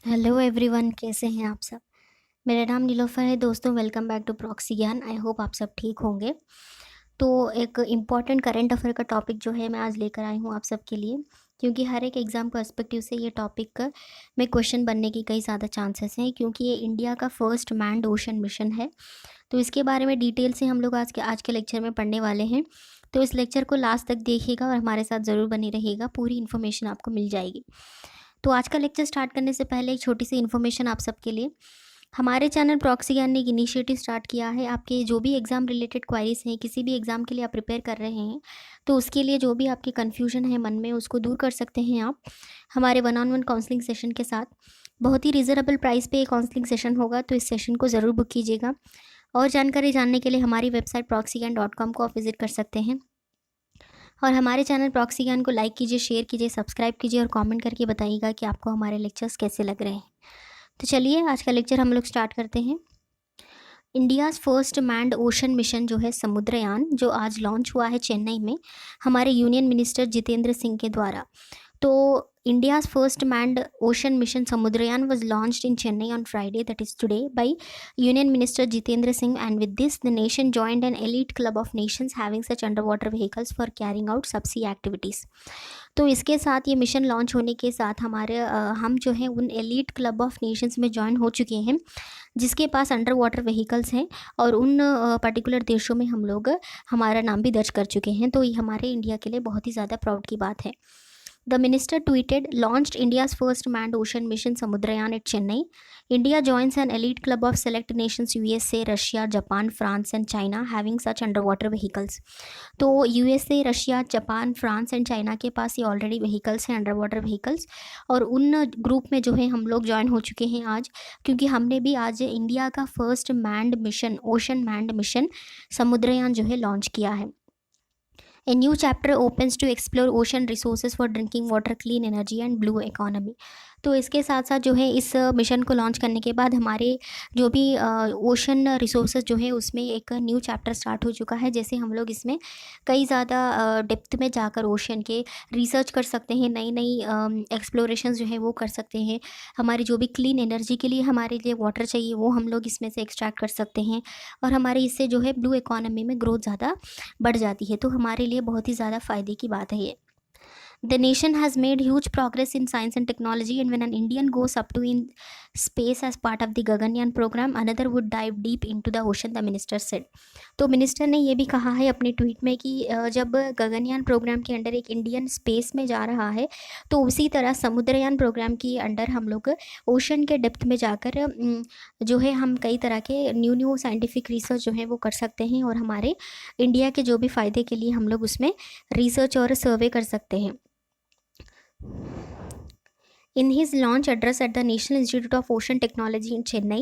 Hello everyone, कैसे हैं आप सब। मेरा नाम नीलोफर है। दोस्तों, वेलकम बैक टू प्रॉक्सी ज्ञान। आई होप आप सब ठीक होंगे। तो एक इम्पॉर्टेंट करंट अफेयर का टॉपिक जो है मैं आज लेकर आई हूँ आप सबके लिए, क्योंकि हर एक एग्ज़ाम पर्सपेक्टिव से ये टॉपिक में क्वेश्चन बनने की कई ज़्यादा चांसेस हैं, क्योंकि ये इंडिया का फर्स्ट मैन्ड ओशन मिशन है। तो इसके बारे में डिटेल से हम लोग आज के लेक्चर में पढ़ने वाले हैं। तो इस लेक्चर को लास्ट तक देखिएगा और हमारे साथ ज़रूर बने रहिएगा, पूरी इन्फॉर्मेशन आपको मिल जाएगी। तो आज का लेक्चर स्टार्ट करने से पहले एक छोटी सी इन्फॉर्मेशन आप सबके लिए। हमारे चैनल प्रॉक्सी ज्ञान ने एक इनिशिएटिव स्टार्ट किया है। आपके जो भी एग्ज़ाम रिलेटेड क्वारीज हैं, किसी भी एग्ज़ाम के लिए आप प्रिपेयर कर रहे हैं, तो उसके लिए जो भी आपकी कन्फ्यूजन है मन में, उसको दूर कर सकते हैं आप हमारे 1-on-1 काउंसलिंग सेशन के साथ। बहुत ही रिजनेबल प्राइस पे काउंसलिंग सेशन होगा, तो इस सेशन को ज़रूर बुक कीजिएगा। और जानकारी जानने के लिए हमारी वेबसाइट proxygan.com को आप विजिट कर सकते हैं। और हमारे चैनल प्रॉक्सी ज्ञान को लाइक कीजिए, शेयर कीजिए, सब्सक्राइब कीजिए और कमेंट करके बताइएगा कि आपको हमारे लेक्चर्स कैसे लग रहे हैं। तो चलिए आज का लेक्चर हम लोग स्टार्ट करते हैं। India's first manned ocean mission जो है समुद्रयान, जो आज लॉन्च हुआ है चेन्नई में हमारे यूनियन मिनिस्टर जितेंद्र सिंह के द्वारा। तो India's first manned ocean mission Samudrayan was launched in Chennai on Friday, that is today, by Union Minister Jitendra Singh, and with this the nation joined an elite club of nations having such underwater vehicles for carrying out subsea activities. तो इसके साथ ये mission launch होने के साथ हम जो हैं उन एलीट क्लब ऑफ नेशंस में ज्वाइन हो चुके हैं जिसके पास अंडर वाटर व्हीकल्स हैं, और उन पर्टिकुलर देशों में हम लोग हमारा नाम भी दर्ज कर चुके हैं। तो ये हमारे इंडिया के लिए बहुत ही ज़्यादा प्राउड की बात है। The minister tweeted, launched India's first manned ocean mission Samudrayan at Chennai. India joins an elite club of select nations USA, Russia, Japan, France and China having such underwater vehicles. तो USA, Russia, Japan, France and China के पास ये already vehicles हैं, under water vehicles, और उन group में जो है हम लोग ज्वाइन हो चुके हैं आज, क्योंकि हमने भी आज इंडिया का first manned mission, ocean manned mission Samudrayaan जो है लॉन्च किया है। A new chapter opens to explore ocean resources for drinking water, clean energy and blue economy. तो इसके साथ साथ जो है इस मिशन को लॉन्च करने के बाद हमारे जो भी ओशन रिसोर्सेज जो है उसमें एक न्यू चैप्टर स्टार्ट हो चुका है। जैसे हम लोग इसमें कई ज़्यादा डेप्थ में जाकर ओशन के रिसर्च कर सकते हैं, नई नई एक्सप्लोरेशन जो है वो कर सकते हैं। हमारी जो भी क्लीन एनर्जी के लिए हमारे लिए वाटर चाहिए वो हम लोग इसमें से एक्सट्रैक्ट कर सकते हैं, और हमारे इससे जो है ब्लू इकोनॉमी में ग्रोथ ज़्यादा बढ़ जाती है। तो हमारे लिए बहुत ही ज़्यादा फ़ायदे की बात है ये। The nation has made huge progress in science and technology, and when an Indian goes up to in space as part of the Gaganyaan program, another would dive deep into the ocean, the minister said. तो minister ने ये भी कहा है अपने tweet में कि जब गगनयान प्रोग्राम के अंडर एक इंडियन स्पेस में जा रहा है, तो उसी तरह समुद्रयान प्रोग्राम के अंडर हम लोग ओशन के डेप्थ में जाकर जो है हम कई तरह के न्यू साइंटिफिक रिसर्च जो है वो कर सकते हैं, और हमारे इंडिया के जो भी फ़ायदे के लिए हम लोग उसमें रिसर्च और सर्वे कर सकते हैं। In his launch address at the National Institute of Ocean Technology in Chennai,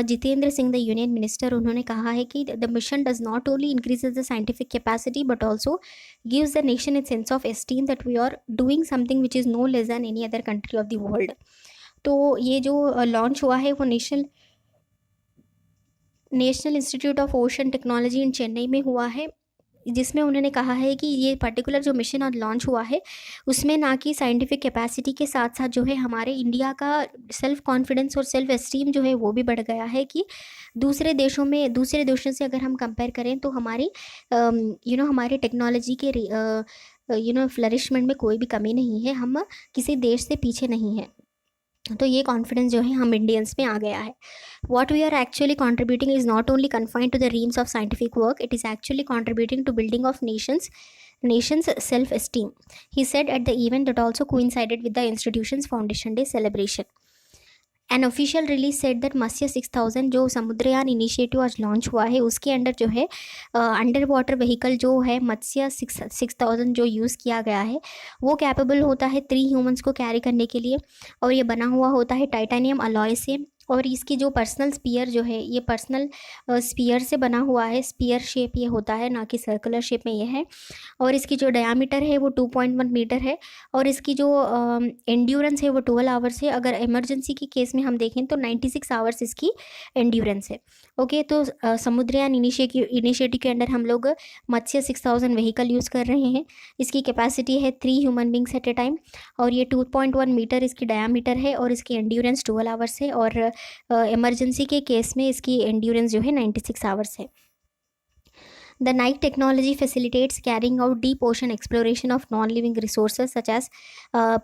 Jitendra Singh the union minister, उन्होंने कहा है कि the mission does not only increases the scientific capacity but also gives the nation it sense of esteem that we are doing something which is no less than any other country of the world. तो ये जो launch हुआ है वो national institute of ocean technology in Chennai में हुआ है, जिसमें उन्होंने कहा है कि ये पर्टिकुलर जो मिशन आज लॉन्च हुआ है उसमें ना कि साइंटिफिक कैपेसिटी के साथ साथ जो है हमारे इंडिया का सेल्फ कॉन्फिडेंस और सेल्फ एस्टीम जो है वो भी बढ़ गया है, कि दूसरे देशों से अगर हम कंपेयर करें तो हमारी हमारी टेक्नोलॉजी के फ्लरिशमेंट में कोई भी कमी नहीं है, हम किसी देश से पीछे नहीं हैं। तो ये कॉन्फिडेंस जो है हम इंडियंस में आ गया है। What we are actually contributing is not only confined to the realms of scientific work, it is actually contributing to building of nations self-esteem, he said at the event that also coincided with the institution's Foundation Day celebration. An official release said that मत्स्य 6000 जो Samudrayaan initiative आज launch हुआ है उसके under जो है under water vehicle जो है मत्स्य 6000 जो यूज़ किया गया है वो कैपेबल होता है 3 ह्यूमंस को कैरी करने के लिए, और ये बना हुआ होता है टाइटेनियम अलॉय से, और इसकी जो पर्सनल स्पीयर जो है, ये पर्सनल स्पीयर से बना हुआ है। स्पीयर शेप ये होता है, ना कि सर्कुलर शेप में ये है। और इसकी जो डायामीटर है वो 2.1 मीटर है। और इसकी जो एंड्योरेंस है वो 12 आवर्स है। अगर इमरजेंसी के केस में हम देखें तो 96 आवर्स इसकी एंड्योरेंस है। ओके, तो समुद्रयान इनिशिएटिव के अंडर हम लोग मत्स्य 6000 व्हीकल यूज़ कर रहे हैं। इसकी कैपेसिटी है 3 human beings at a time. और ये 2.1 मीटर इसकी डायामीटर है और इसकी एंड्योरेंस 12 आवर्स है। और इमरजेंसी के केस में इसकी एंड्योरेंस जो है 96 आवर्स है। The Nike technology facilitates carrying out deep ocean exploration of non-living resources such as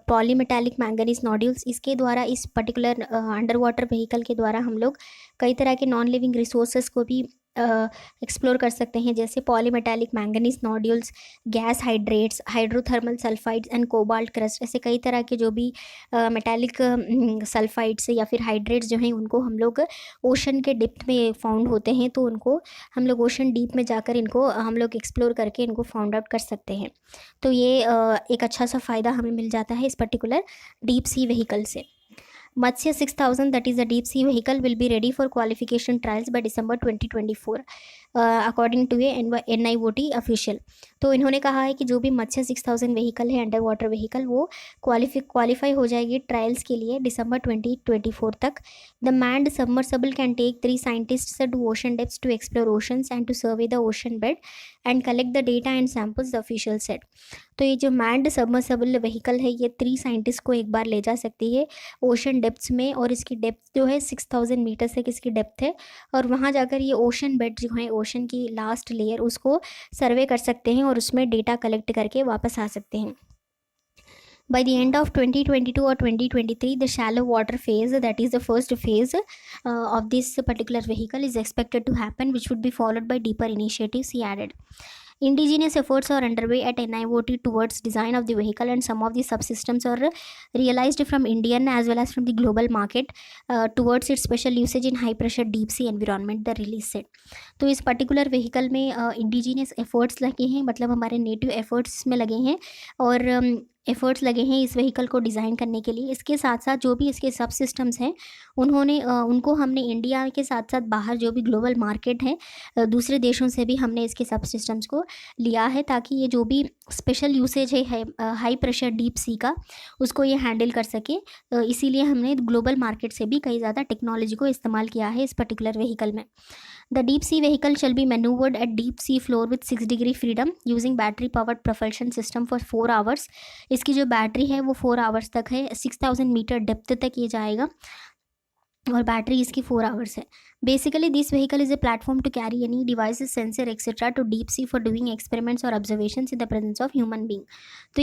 polymetallic manganese nodules। इसके द्वारा, इस पर्टिकुलर अंडर वाटर व्हीकल के द्वारा हम लोग कई तरह के नॉन लिविंग रिसोर्सेज को भी एक्सप्लोर कर सकते हैं, जैसे polymetallic manganese nodules, gas hydrates, hydrothermal sulphides and cobalt crust. ऐसे कई तरह के जो भी मेटालिक सल्फाइड्स या फिर हाइड्रेट्स जो हैं उनको हम लोग ओशन के डिप्थ में फाउंड होते हैं, तो उनको हम लोग ओशन डीप में जाकर इनको हम लोग एक्सप्लोर करके इनको फाउंड आउट कर सकते हैं। तो ये एक अच्छा सा फ़ायदा हमें मिल जाता है इस पर्टिकुलर डीप सी व्हीकल से। Matsya 6000, that is a deep sea vehicle, will be ready for qualification trials by December 2024, according to a NIOT official. तो इन्होंने कहा है कि जो भी मत्स्य 6000 व्हीकल है, अंडर वाटर व्हीकल, वो क्वालिफाई हो जाएगी ट्रायल्स के लिए दिसंबर 2024 तक। The manned submersible can take 3 scientists to ocean depths to explore oceans and to survey the ocean bed and collect the data and samples, the official said. तो ये जो मैंड सबमर्सिबल व्हीकल है, ये 3 scientist को एक बार ले जा सकती है ओशन डेप्थ्स में, और इसकी डेप्थ जो है 6000 मीटर तक इसकी डेप्थ है। और वहाँ जाकर ये ओशन बेड जो है, ओशन की लास्ट लेयर, उसको सर्वे कर सकते हैं और उसमें डेटा कलेक्ट करके वापस आ सकते हैं। By the end of 2022 or 2023, the shallow water phase, that is the first phase of this particular vehicle, is expected to happen, which would be followed by deeper initiatives, he added. Indigenous efforts are underway at NIOT towards design of the vehicle, and some of the subsystems are realized from Indian as well as from the global market towards its special usage in high pressure deep sea environment, the release said. तो इस particular vehicle में indigenous efforts लगे हैं, मतलब हमारे native efforts में लगे हैं और एफर्ट्स लगे हैं इस व्हीकल को डिज़ाइन करने के लिए। इसके साथ साथ जो भी इसके सब सिस्टम्स हैं, उनको हमने इंडिया के साथ साथ बाहर जो भी ग्लोबल मार्केट है, दूसरे देशों से भी हमने इसके सब सिस्टम्स को लिया है, ताकि ये जो भी स्पेशल यूसेज है हाई प्रेशर डीप सी का, उसको ये हैंडल कर सके। इसीलिए हमने ग्लोबल मार्केट से भी कई ज़्यादा टेक्नोलॉजी को इस्तेमाल किया है इस पर्टिकुलर व्हीकल में। The deep sea vehicle shall be maneuvered at deep sea floor with 6 degree freedom using battery powered propulsion system for 4 hours। इसकी जो बैटरी है वो 4 आवर्स तक है, 6000 मीटर डेप्थ तक ये जाएगा और बैटरी इसकी 4 आवर्स है। Basically this vehicle is a platform to carry any devices, sensor etcetera to deep sea for doing experiments और observations in the presence of human being. तो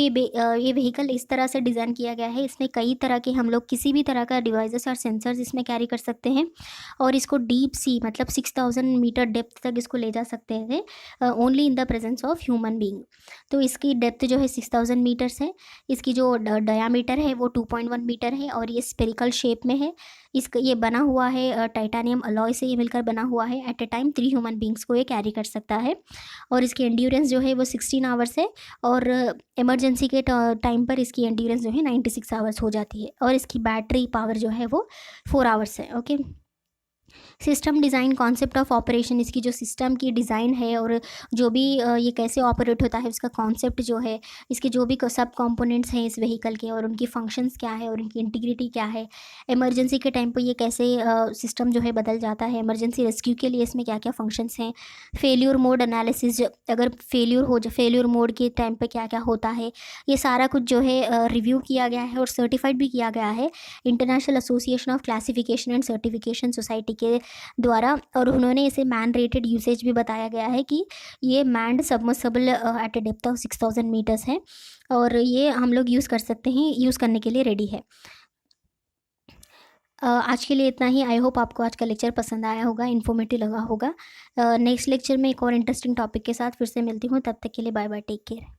ये व्हीकल इस तरह से डिज़ाइन किया गया है, इसमें कई तरह के हम लोग किसी भी तरह का डिवाइसेस और सेंसर्स इसमें कैरी कर सकते हैं और इसको डीप सी मतलब 6000 मीटर डेप्थ तक इसको ले जा सकते हैं only in the presence of human being. तो इसकी डेप्थ जो है 6000 मीटर्स है, इसकी जो डायामीटर है वो 2.1 मीटर है और ये स्पेरिकल शेप में है। ये बना हुआ है टाइटेनियम अलॉय से ये मिलकर बना हुआ है। At a time 3 human beings को ये कैरी कर सकता है और इसकी एंड्योरेंस जो है वो 16 आवर्स है और इमरजेंसी के टाइम पर इसकी एंड्योरेंस जो है 96 आवर्स हो जाती है और इसकी बैटरी पावर जो है वो 4 आवर्स है। Okay, system design, concept of operation, इसकी जो सिस्टम की डिज़ाइन है और जो भी ये कैसे ऑपरेट होता है उसका कॉन्सेप्ट जो है, इसके जो भी सब कंपोनेंट्स हैं इस व्हीकल के और उनकी फंक्शंस क्या है और उनकी इंटीग्रिटी क्या है, इमरजेंसी के टाइम पर ये कैसे सिस्टम जो है बदल जाता है, इमरजेंसी रेस्क्यू के लिए इसमें क्या क्या फंक्शंस हैं, फेल्यूर मोड एनालिसिस, अगर फेल्यूर मोड के टाइम पर क्या क्या होता है, ये सारा कुछ जो है रिव्यू किया गया है और सर्टिफाइड भी किया गया है international association of classification and certification society के द्वारा। और उन्होंने इसे मैन रेटेड यूसेज भी बताया गया है कि ये manned submersible at a depth of 6000 metres है और ये हम लोग यूज़ कर सकते हैं, यूज़ करने के लिए रेडी है। आज के लिए इतना ही। आई होप आपको आज का लेक्चर पसंद आया होगा, इन्फॉर्मेटिव लगा होगा। नेक्स्ट लेक्चर में एक और इंटरेस्टिंग टॉपिक के साथ फिर से मिलती हूँ, तब तक के लिए बाय बाय, टेक केयर।